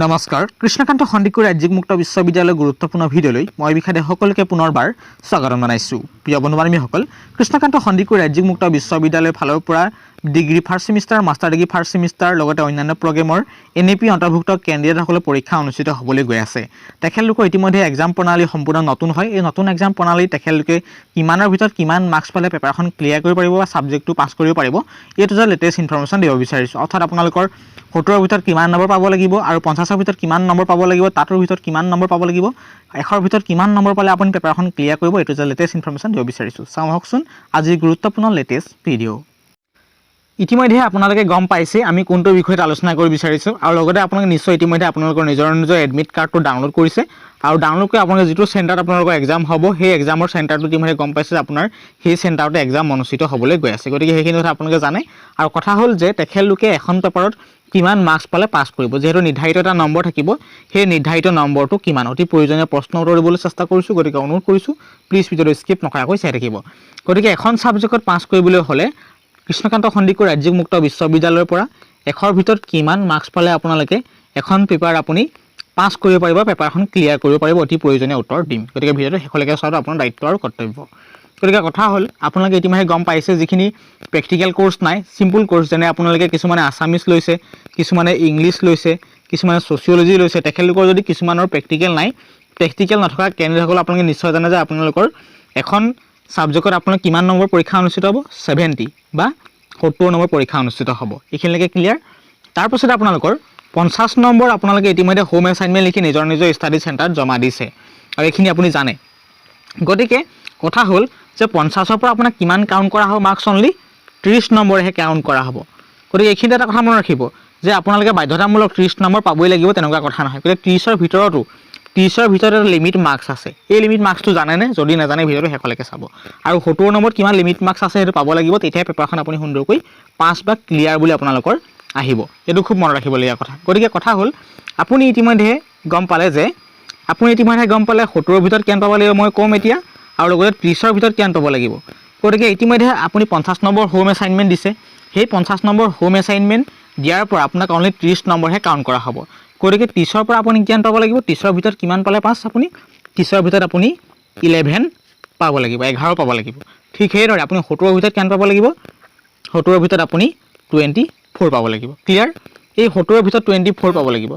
নমস্কাৰ কৃষ্ণকান্ত সন্দিকৈ ৰাজ্যিক মুক্ত বিশ্ববিদ্যালয়ৰ গুৰুত্বপূৰ্ণ ভিডিঅ'লৈ মই বিখাদে সকলোকে পুনৰবাৰ স্বাগতম জনাইছোঁ। প্ৰিয় বন্ধু-বান্ধৱীসকল, কৃষ্ণকান্ত সন্দিকৈ ৰাজ্যিক মুক্ত বিশ্ববিদ্যালয়ৰ ফালৰ পৰা degree first semester, master degree first semester লগতে অন্যান্য প্ৰগ্ৰেমৰ NAP অন্তৰ্ভুক্ত কেণ্ডিডেটসকলৰ পৰীক্ষা অনুষ্ঠিত হ'বলৈ গৈ আছে। তেখেতলোকৰ ইতিমধ্যে এক্সাম প্ৰণালী সম্পূৰ্ণ নতুন হয়। এই নতুন এক্সাম প্ৰণালী তেখেতলোকে কিমানৰ ভিতৰত কিমান মাৰ্কছ পালে পেপাৰখন ক্লিয়াৰ কৰিব পাৰিব বা ছাবজেক্টটো পাছ কৰিব পাৰিব, এইটো যে লেটেষ্ট ইনফৰমেশ্যন দিব বিচাৰিছোঁ। অৰ্থাৎ আপোনালোকৰ 70ৰ ভিতৰত কিমান নম্বৰ পাব লাগিব আৰু 50ৰ ভিতৰত কিমান নম্বৰ পাব লাগিব, তাতৰ ভিতৰত কিমান নম্বৰ পাব লাগিব, 100ৰ ভিতৰত কিমান নম্বৰ পালে আপুনি পেপাৰখন ক্লিয়াৰ কৰিব, এইটো যে লেটেষ্ট ইনফৰমেশ্যন দিব বিচাৰিছোঁ। চাওঁ আহকচোন আজিৰ গুৰুত্বপূৰ্ণ লেটেষ্ট ভিডিঅ'। ইতিমধ্যে আপোনালোকে গম পাইছে আমি কোনটো বিষয়ত আলোচনা কৰিব বিচাৰিছোঁ আৰু লগতে আপোনালোকে নিশ্চয় ইতিমধ্যে আপোনালোকৰ নিজৰ এডমিট কাৰ্ডটো ডাউনলোড কৰিছে আৰু ডাউনলোড কৰি আপোনালোকে যিটো চেণ্টাৰত আপোনালোকৰ এক্সাম হ'ব সেই এক্সামৰ চেণ্টাৰটো ইতিমধ্যে গম পাইছে যে আপোনাৰ সেই চেণ্টাৰতে এক্সাম অনুষ্ঠিত হ'বলৈ গৈ আছে। গতিকে সেইখিনি কথা আপোনালোকে জানে আৰু কথা হ'ল যে তেখেতলোকে এখন পেপাৰত কিমান মাৰ্কছ পালে পাছ কৰিব, যিহেতু নিৰ্ধাৰিত এটা নম্বৰ থাকিব, সেই নিৰ্ধাৰিত নম্বৰটো কিমান, অতি প্ৰয়োজনীয় প্ৰশ্ন উত্তৰ দিবলৈ চেষ্টা কৰিছোঁ। গতিকে অনুৰোধ কৰিছোঁ প্লিজ ভিডিঅ'টো স্কিপ নকৰাকৈ চাই থাকিব। গতিকে এখন ছাবজেক্টত পাছ কৰিবলৈ হ'লে কৃষ্ণকান্ত সন্দিকৈ ৰাজ্যিক মুক্ত বিশ্ববিদ্যালয়ৰ পৰা 100ৰ ভিতৰত কিমান মাৰ্কছ পালে আপোনালোকে এখন পেপাৰ আপুনি পাছ কৰিব পাৰিব, পেপাৰখন ক্লিয়াৰ কৰিব পাৰিব, অতি প্ৰয়োজনীয় উত্তৰ দিম। গতিকে ভিডিঅ'টো শেষলৈকে চোৱাটো আপোনাৰ দায়িত্ব আৰু কৰ্তব্য। গতিকে কথা হ'ল আপোনালোকে ইতিমধ্যে গম পাইছে যিখিনি প্ৰেক্টিকেল কোৰ্চ নাই, চিম্পুল কোৰ্চ, যেনে আপোনালোকে কিছুমানে আছামিছ লৈছে, কিছুমানে ইংলিছ লৈছে, কিছুমানে ছ'চিয়লজি লৈছে, তেখেতলোকৰ যদি কিছুমানৰ প্ৰেক্টিকেল নাই, প্ৰেক্টিকেল নথকা কেণ্ডিডেটসকল আপোনালোকে নিশ্চয় জানে যে আপোনালোকৰ এখন ছাবজেক্টত আপোনাৰ কিমান নম্বৰ পৰীক্ষা অনুষ্ঠিত হ'ব, 70 বা 70 নম্বৰ পৰীক্ষা অনুষ্ঠিত হ'ব। এইখিনিলৈকে ক্লিয়াৰ। তাৰপাছতে আপোনালোকৰ 50 নম্বৰ আপোনালোকে ইতিমধ্যে হোম এছাইনমেণ্ট লিখি নিজৰ ষ্টাডি চেণ্টাৰত জমা দিছে আৰু এইখিনি আপুনি জানে। গতিকে কথা হ'ল যে 50ৰ পৰা আপোনাক কিমান কাউণ্ট কৰা হ'ব, মাৰ্কছ অনলি 30 নম্বৰহে কাউণ্ট কৰা হ'ব। গতিকে এইখিনিতে এটা কথা মনত ৰাখিব যে আপোনালোকে বাধ্যতামূলক 30 নম্বৰ পাবই লাগিব তেনেকুৱা কথা নহয়। গতিকে 30ৰ ভিতৰতো 30ৰ ভিতৰত এটা লিমিট মাৰ্কছ আছে। এই লিমিট মাৰ্কছটো জানেনে? যদি নাজানে ভিডিঅ'টো শেষলৈকে চাব। আৰু 70 নম্বৰত কিমান লিমিট মাৰ্কছ আছে সেইটো পাব লাগিব, তেতিয়াহে পেপাৰখন আপুনি সুন্দৰকৈ পাছ বা ক্লিয়াৰ বুলি আপোনালোকৰ আহিব। এইটো খুব মনত ৰাখিবলগীয়া কথা। গতিকে কথা হ'ল আপুনি ইতিমধ্যে গম পালে 70ৰ ভিতৰত কিমান পাব লাগিব মই ক'ম এতিয়া, আৰু লগতে 30ৰ ভিতৰত কিমান পাব লাগিব। গতিকে ইতিমধ্যে আপুনি 50 নম্বৰ হোম এছাইনমেণ্ট দিছে, সেই 50 নম্বৰ হোম এছাইনমেণ্ট দিয়াৰ পৰা আপোনাক অনলি 30 নম্বৰহে কাউণ্ট কৰা হ'ব। গতিকে 30ৰ পৰা আপুনি কিমান পাব লাগিব, 30ৰ ভিতৰত কিমান পালে পাছ, আপুনি 30ৰ ভিতৰত আপুনি 11 পাব লাগিব, 11 পাব লাগিব। ঠিক সেইদৰে আপুনি 70ৰ ভিতৰত কিমান পাব লাগিব, 70ৰ ভিতৰত আপুনি 24 পাব লাগিব। ক্লিয়াৰ? এই 70ৰ ভিতৰত 24 পাব লাগিব,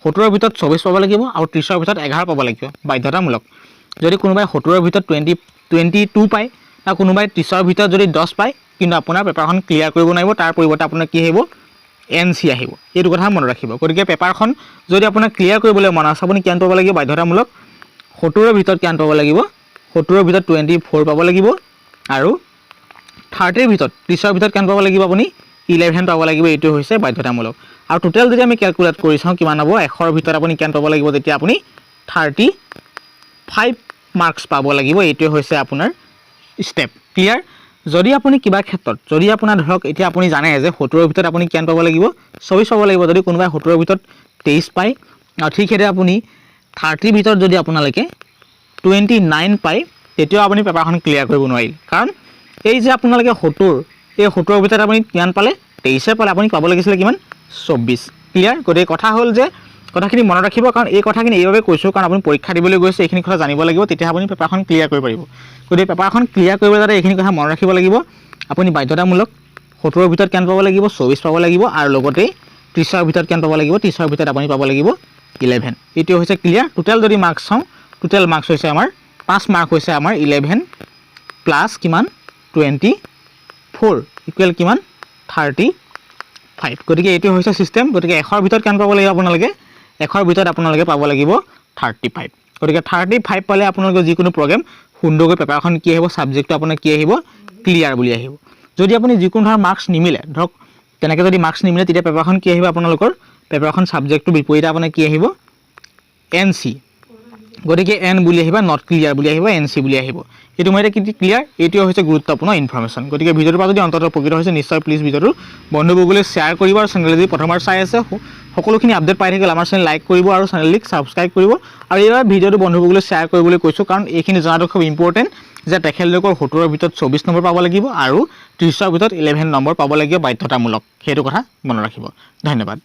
70ৰ ভিতৰত 24 পাব লাগিব আৰু 30ৰ ভিতৰত 11 পাব লাগিব, বাধ্যতামূলক। যদি কোনোবাই 70ৰ ভিতৰত 22 পায় বা কোনোবাই 30ৰ ভিতৰত যদি 10 পায়, কিন্তু আপোনাৰ পেপাৰখন ক্লিয়াৰ কৰিব নোৱাৰিব, তাৰ পৰিৱৰ্তে আপোনাৰ কি আহিব, NC আহিব। এইটো কথা মনত ৰাখিব। গতিকে পেপাৰখন যদি আপোনাক ক্লিয়াৰ কৰিবলৈ মন আছে আপুনি কিমান পাব লাগিব, বাধ্যতামূলক 70ৰ ভিতৰত কিমান পাব লাগিব, 70ৰ ভিতৰত 24 পাব লাগিব আৰু 30ৰ ভিতৰত 30ৰ ভিতৰত কিমান পাব লাগিব, আপুনি 11 পাব লাগিব। এইটো হৈছে বাধ্যতামূলক। আৰু টোটেল যদি আমি কেলকুলেট কৰি চাওঁ কিমান হ'ব, 100ৰ ভিতৰত আপুনি কিমান পাব লাগিব, তেতিয়া আপুনি 35 মাৰ্কছ পাব লাগিব। এইটোৱে হৈছে আপোনাৰ ষ্টেপ। ক্লিয়াৰ? যদি আপুনি কিবা ক্ষেত্ৰত যদি আপোনাৰ ধৰক এতিয়া আপুনি জানে যে 70ৰ ভিতৰত আপুনি কিমান পাব লাগিব, 24 পাব লাগিব। যদি কোনোবাই 70ৰ ভিতৰত 23 পায় আৰু ঠিক সেইদৰে আপুনি 30ৰ ভিতৰত যদি আপোনালোকে 29 পায়, তেতিয়াও আপুনি পেপাৰখন ক্লিয়াৰ কৰিব নোৱাৰিল। কাৰণ এই যে আপোনালোকে 70ৰ ভিতৰত আপুনি কিমান পালে, 23 পালে, আপুনি পাব লাগিছিলে কিমান, 24। ক্লিয়াৰ? গতিকে কথা হ'ল যে কথাখিনি মনত ৰাখিব, কাৰণ এই কথাখিনি এইবাবে কৈছোঁ কাৰণ আপুনি পৰীক্ষা দিবলৈ গৈছে, এইখিনি কথা জানিব লাগিব, তেতিয়া আপুনি পেপাৰখন ক্লিয়াৰ কৰিব পাৰিব। গতিকে পেপাৰখন ক্লিয়াৰ কৰিবলৈ যাতে এইখিনি কথা মনত ৰাখিব লাগিব, আপুনি বাধ্যতামূলক 70ৰ ভিতৰত কিমান পাব লাগিব, 24 পাব লাগিব আৰু লগতে 30ৰ ভিতৰত কিমান পাব লাগিব, 30ৰ ভিতৰত আপুনি পাব লাগিব 11। এইটো হৈছে ক্লিয়াৰ। টোটেল যদি মাৰ্কছ চাওঁ, টোটেল মাৰ্কছ হৈছে আমাৰ 5 মাৰ্ক হৈছে আমাৰ 11 প্লাছ কিমান 24 ইকুৱেল কিমান 35। গতিকে এইটো হৈছে ছিষ্টেম। গতিকে 100ৰ ভিতৰত কিমান পাব লাগিব আপোনালোকে, 100ৰ ভিতৰত আপোনালোকে পাব লাগিব 35। গতিকে 35 পালে আপোনালোকে যিকোনো প্ৰগ্ৰেম সুন্দৰকৈ পেপাৰখন কি আহিব, ছাবজেক্টটো আপোনাৰ কি আহিব, ক্লিয়াৰ বুলি আহিব। যদি আপুনি যিকোনো ধৰণৰ মাৰ্কছ নিমিলে, ধৰক তেনেকৈ যদি মাৰ্কছ নিমিলে, তেতিয়া পেপাৰখন কি আহিব আপোনালোকৰ, পেপাৰখন ছাবজেক্টটো বিপৰীতে আপোনাৰ কি আহিব, NC। গতিকে N বুলি আহিব, নট ক্লিয়াৰ বুলি আহিব, NC বুলি আহিব। এইটো মই এতিয়া ক্লিয়াৰ। এইটোৱে হৈছে গুৰুত্বপূৰ্ণ ইনফৰমেশ্যন। গতিকে ভিডিঅ'টোৰ পৰা যদি অন্তত উপকৃত হৈছে নিশ্চয় প্লিজ ভিডিঅ'টো বন্ধুবৰ্গলৈ শ্বেয়াৰ কৰিব আৰু চেনেল যদি প্ৰথমবাৰ চাই আছে সকলোখিনি আপডেট পাই থাকিলে আমাৰ চেনেল লাইক কৰিব আৰু চেনেলটিক ছাবস্ক্ৰাইব কৰিব। আৰু এইবাৰ ভিডিঅ'টো বন্ধুবৰ্গলৈ শ্বেয়াৰ কৰিবলৈ কৈছোঁ কাৰণ এইখিনি জনাটো খুব ইম্পৰ্টেণ্ট যে তেখেতলোকৰ 70ৰ ভিতৰত 24 নম্বৰ পাব লাগিব আৰু 30ৰ ভিতৰত 11 নম্বৰ পাব লাগিব বাধ্যতামূলক। সেইটো কথা মনত ৰাখিব। ধন্যবাদ।